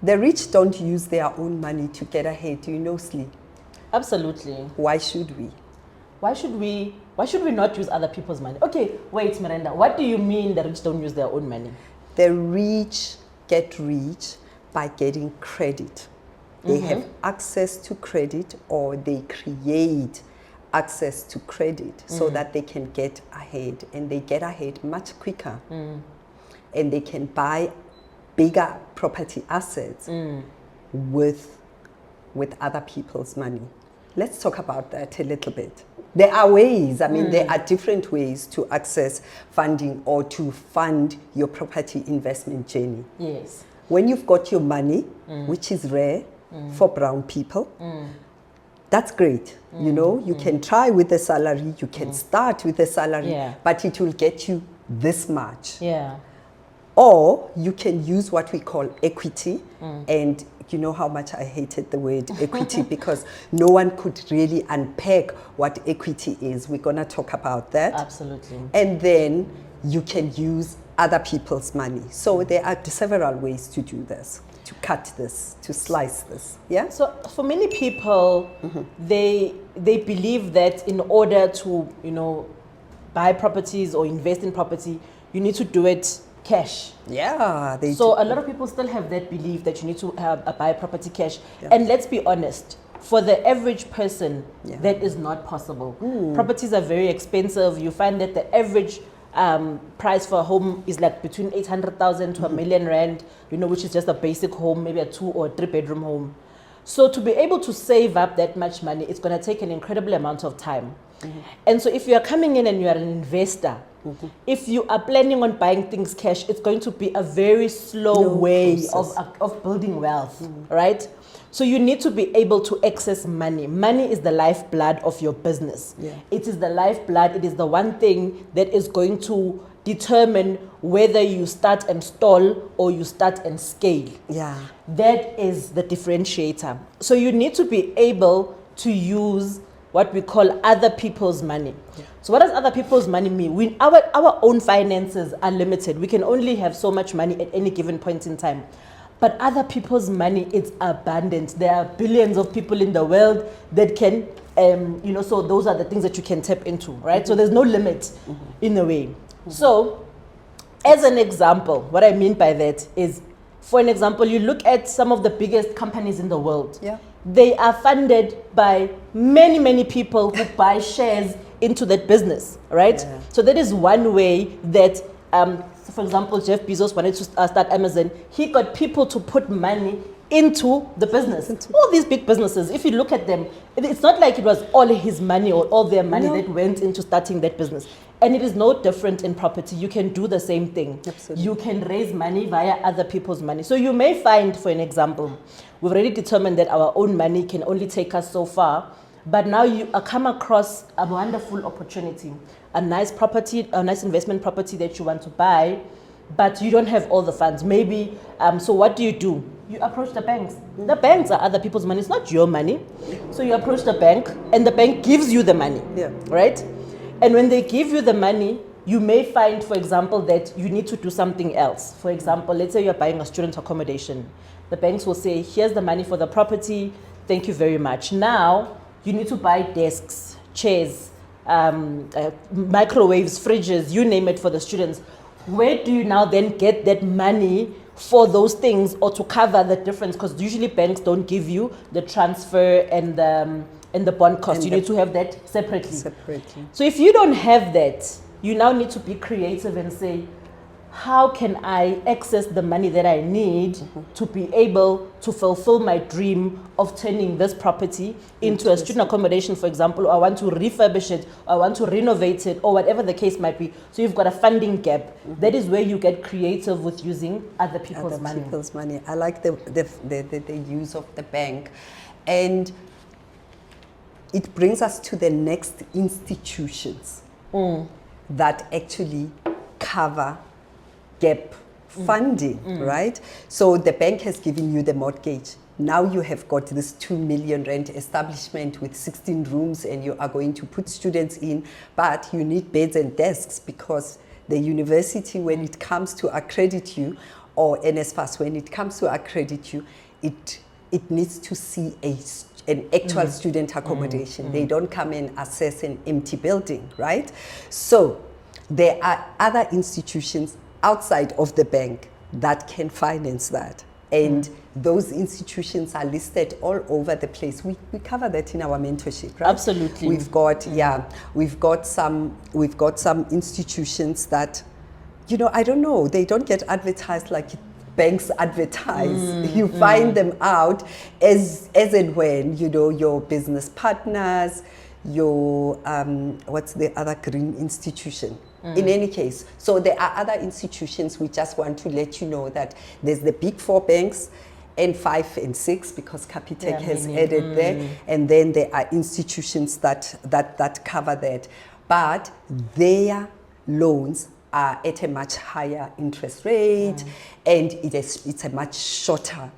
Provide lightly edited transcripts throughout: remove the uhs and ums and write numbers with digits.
The rich don't use their own money to get ahead. Do you know, Sli? Absolutely. Why should we? Why should we not use other people's money? Okay, wait, Miranda. What do you mean the rich don't use their own money? The rich get rich by getting credit. They have access to credit, or they create access to credit so that they can get ahead, and they get ahead much quicker. And they can buy bigger property assets with other people's money. Let's talk about that a little bit. There are ways, there are different ways to access funding or to fund your property investment journey. Yes. When you've got your money, which is rare for brown people, that's great. You know, you can try with a salary, you can start with a salary, but it will get you this much. Yeah. Or you can use what we call equity, and you know how much I hated the word equity because no one could really unpack what equity is. We're going to talk about that. Absolutely. And then you can use other people's money. So there are several ways to do this, to cut this, to slice this. Yeah. So for many people, they believe that in order to, you know, buy properties or invest in property, you need to do it cash. Yeah. So a lot of people still have that belief that you need to buy property cash. Yeah. And let's be honest, for the average person, that is not possible. Properties are very expensive. You find that the average price for a home is like between 800,000 to R1,000,000, you know, which is just a basic home, maybe a 2 or 3 bedroom home. So to be able to save up that much money, it's going to take an incredible amount of time. And so if you are coming in and you are an investor, if you are planning on buying things cash, it's going to be a very slow way of building wealth, right? So you need to be able to access money. Money is the lifeblood of your business. Yeah. It is the lifeblood. It is the one thing that is going to determine whether you start and stall or you start and scale. Yeah. That is the differentiator. So you need to be able to use what we call other people's money. Yeah. So what does other people's money mean? Our own finances are limited. We can only have so much money at any given point in time. But other people's money, it's abundant. There are billions of people in the world that can, you know, so those are the things that you can tap into, right? So there's no limit in a way. So as an example, what I mean by that is, for an example, you look at some of the biggest companies in the world. Yeah. They are funded by many, many people who buy shares into that business, right? Yeah. So that is one way that, for example, Jeff Bezos wanted to start Amazon. He got people to put money into the business. All these big businesses, if you look at them, it's not like it was all his money or all their money that went into starting that business. And it is no different in property. You can do the same thing. Absolutely. You can raise money via other people's money. So you may find, for an example, we've already determined that our own money can only take us so far. But now you come across a wonderful opportunity, a nice property, a nice investment property that you want to buy, but you don't have all the funds. Maybe, so what do? You approach the banks. The banks are other people's money. It's not your money. So you approach the bank, and the bank gives you the money, right? And when they give you the money, you may find, for example, that you need to do something else. For example, let's say you're buying a student accommodation. The banks will say, here's the money for the property. Thank you very much. Now, you need to buy desks, chairs, microwaves, fridges, you name it, for the students. Where do you now then get that money for those things, or to cover the difference? Because usually banks don't give you the transfer and the bond cost. You need to have that separately. So if you don't have that, you now need to be creative and say, how can I access the money that I need to be able to fulfill my dream of turning this property into a student accommodation, for example, or I want to refurbish it, or I want to renovate it, or whatever the case might be. So you've got a funding gap. That is where you get creative with using other people's money. I like the use of the bank. And it brings us to the next institutions that actually cover gap funding, right? So the bank has given you the mortgage. Now you have got this 2 million rent establishment with 16 rooms, and you are going to put students in, but you need beds and desks because the university, when it comes to accredit you, or NSFAS, when it comes to accredit you, it needs to see an actual student accommodation. They don't come and assess an empty building, right? So there are other institutions outside of the bank that can finance that. And those institutions are listed all over the place. We cover that in our mentorship, right? Absolutely. We've got some institutions that, you know, I don't know, they don't get advertised like banks advertise. You find them out as and when, you know, your business partners, your what's the other green institution? In any case, so there are other institutions. We just want to let you know that there's the big 4 banks, and 5 and 6, because Capitec has added there, and then there are institutions that cover that, but their loans are at a much higher interest rate, and it's a much shorter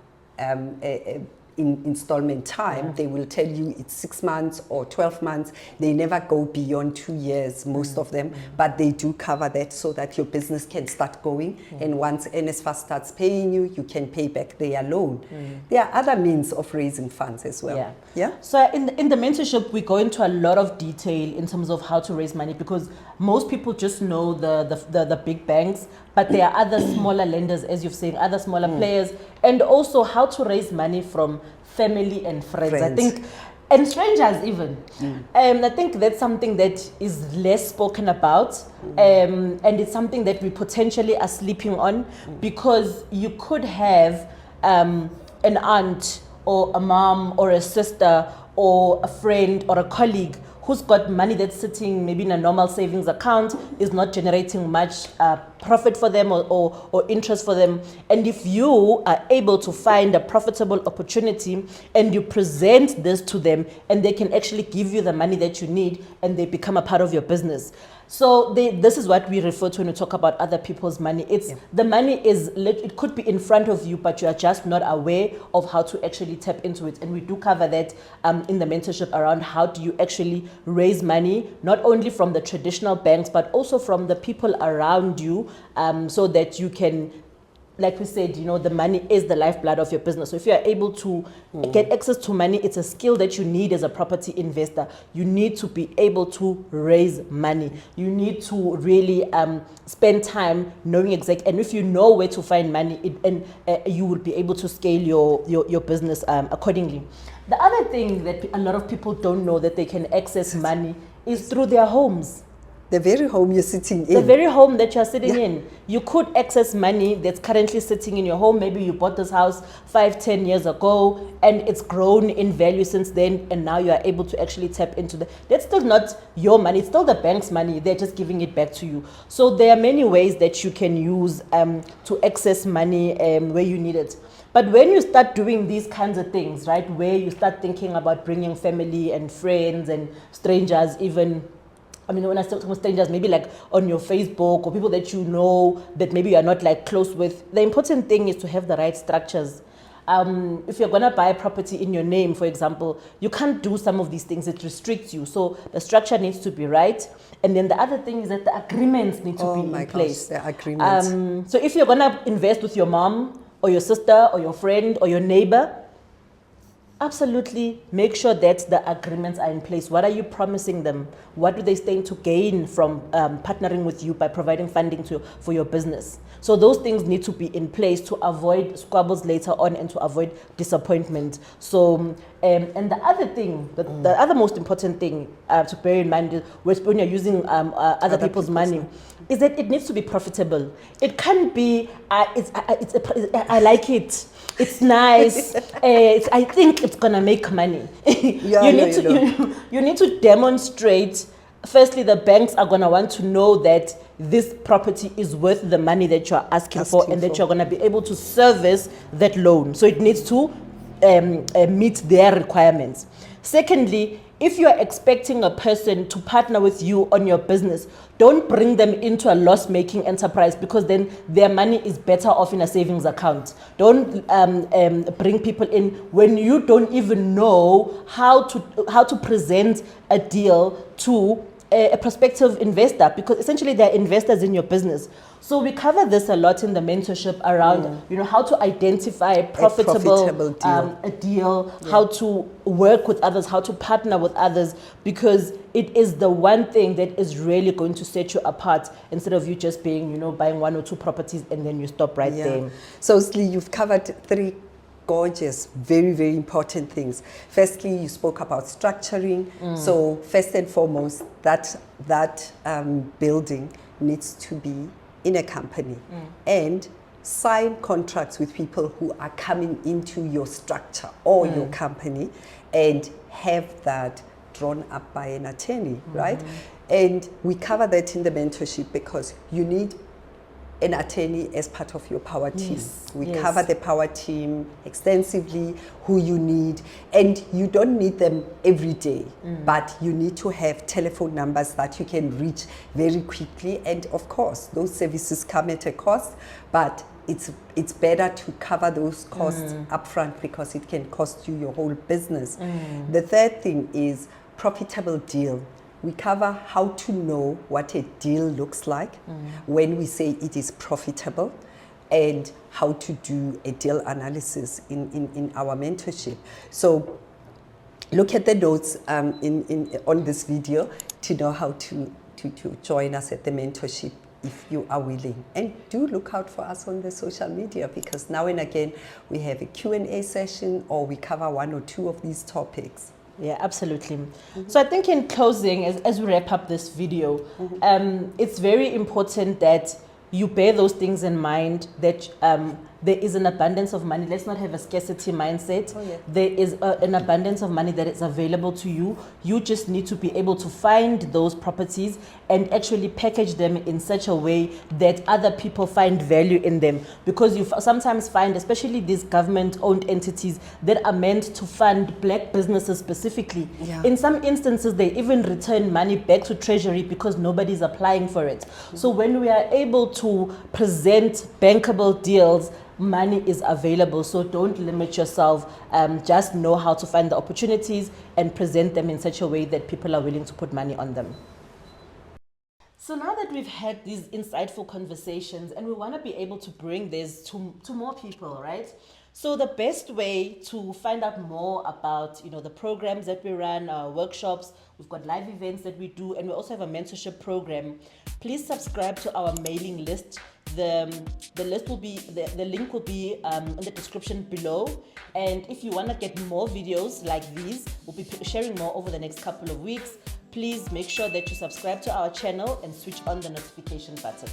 in installment time. They will tell you it's 6 months or 12 months. They never go beyond 2 years, most of them, but they do cover that so that your business can start going. And once NSFAS starts paying you, you can pay back their loan. There are other means of raising funds as well. Yeah. So in the mentorship, we go into a lot of detail in terms of how to raise money, because most people just know the big banks, but there are other smaller lenders, as you've said, other smaller players, and also how to raise money from family and friends. I think, and strangers even. I think that's something that is less spoken about, and it's something that we potentially are sleeping on, because you could have an aunt or a mom or a sister or a friend or a colleague who's got money that's sitting maybe in a normal savings account, is not generating much profit for them or interest for them. And if you are able to find a profitable opportunity and you present this to them, and they can actually give you the money that you need, and they become a part of your business. So this is what we refer to when we talk about other people's money. It's the money it could be in front of you, but you are just not aware of how to actually tap into it. And we do cover that in the mentorship around how do you actually raise money, not only from the traditional banks, but also from the people around you, so that you can, like we said, you know, the money is the lifeblood of your business. So if you are able to get access to money, it's a skill that you need as a property investor. You need to be able to raise money. You need to really spend time knowing exactly, and if you know where to find money, you will be able to scale your business accordingly. The other thing that a lot of people don't know that they can access money is through their homes. The very home you're sitting in. The very home that you're sitting in. You could access money that's currently sitting in your home. Maybe you bought this house 5-10 years ago, and it's grown in value since then, and now you are able to actually tap into that's still not your money, it's still the bank's money. They're just giving it back to you. So there are many ways that you can use to access money where you need it. But when you start doing these kinds of things, right, where you start thinking about bringing family and friends and strangers, even, I mean, when I talk to strangers, maybe like on your Facebook, or people that you know that maybe you are not like close with, the important thing is to have the right structures. If you're gonna buy a property in your name, for example, you can't do some of these things. It restricts you. So the structure needs to be right. And then the other thing is that the agreements need to be in place. The agreements. So if you're gonna invest with your mom or your sister or your friend or your neighbor, absolutely make sure that the agreements are in place. What are you promising them? What do they stand to gain from partnering with you by providing funding for your business? So those things need to be in place to avoid squabbles later on and to avoid disappointment. So, and the other thing, the other most important thing to bear in mind when you're using other people's money is that it needs to be profitable. It can't be, I like it. It's nice. I think it's gonna make money. You need to demonstrate. Firstly, the banks are gonna want to know that this property is worth the money that you're asking for, and that you're gonna be able to service that loan. So it needs to meet their requirements. Secondly, if you are expecting a person to partner with you on your business, don't bring them into a loss-making enterprise, because then their money is better off in a savings account. Don't bring people in when you don't even know how to present a deal to a prospective investor, because essentially they're investors in your business. So we cover this a lot in the mentorship around, you know, how to identify a profitable deal, a deal, how to work with others, how to partner with others, because it is the one thing that is really going to set you apart, instead of you just being, you know, buying 1 or 2 properties and then you stop right there. So Sli, you've covered 3 gorgeous, very, very important things. Firstly, you spoke about structuring. So first and foremost, that building needs to be in a company and sign contracts with people who are coming into your structure or your company, and have that drawn up by an attorney, right? And we cover that in the mentorship, because you need an attorney as part of your power team. We cover the power team extensively, who you need, and you don't need them every day, but you need to have telephone numbers that you can reach very quickly. And of course, those services come at a cost, but it's better to cover those costs upfront, because it can cost you your whole business. The third thing is profitable deal. We cover how to know what a deal looks like when we say it is profitable, and how to do a deal analysis in our mentorship. So look at the notes on this video to know how to join us at the mentorship if you are willing. And do look out for us on the social media, because now and again we have a Q&A session, or we cover 1 or 2 of these topics. Yeah, absolutely. So I think in closing, as we wrap up this video, it's very important that you bear those things in mind, that there is an abundance of money. Let's not have a scarcity mindset. There is an abundance of money that is available to you. You just need to be able to find those properties and actually package them in such a way that other people find value in them. Because you sometimes find, especially these government-owned entities that are meant to fund black businesses specifically, in some instances they even return money back to Treasury because nobody's applying for it. So when we are able to present bankable deals, money is available. So don't limit yourself. Just know how to find the opportunities and present them in such a way that people are willing to put money on them. So now that we've had these insightful conversations, and we want to be able to bring this to more people, right? So the best way to find out more about, you know, the programs that we run, our workshops, we've got live events that we do, and we also have a mentorship program. Please subscribe to our mailing list. The list will be, the link will be in the description below. And if you want to get more videos like these, we'll be sharing more over the next couple of weeks. Please make sure that you subscribe to our channel and switch on the notification button.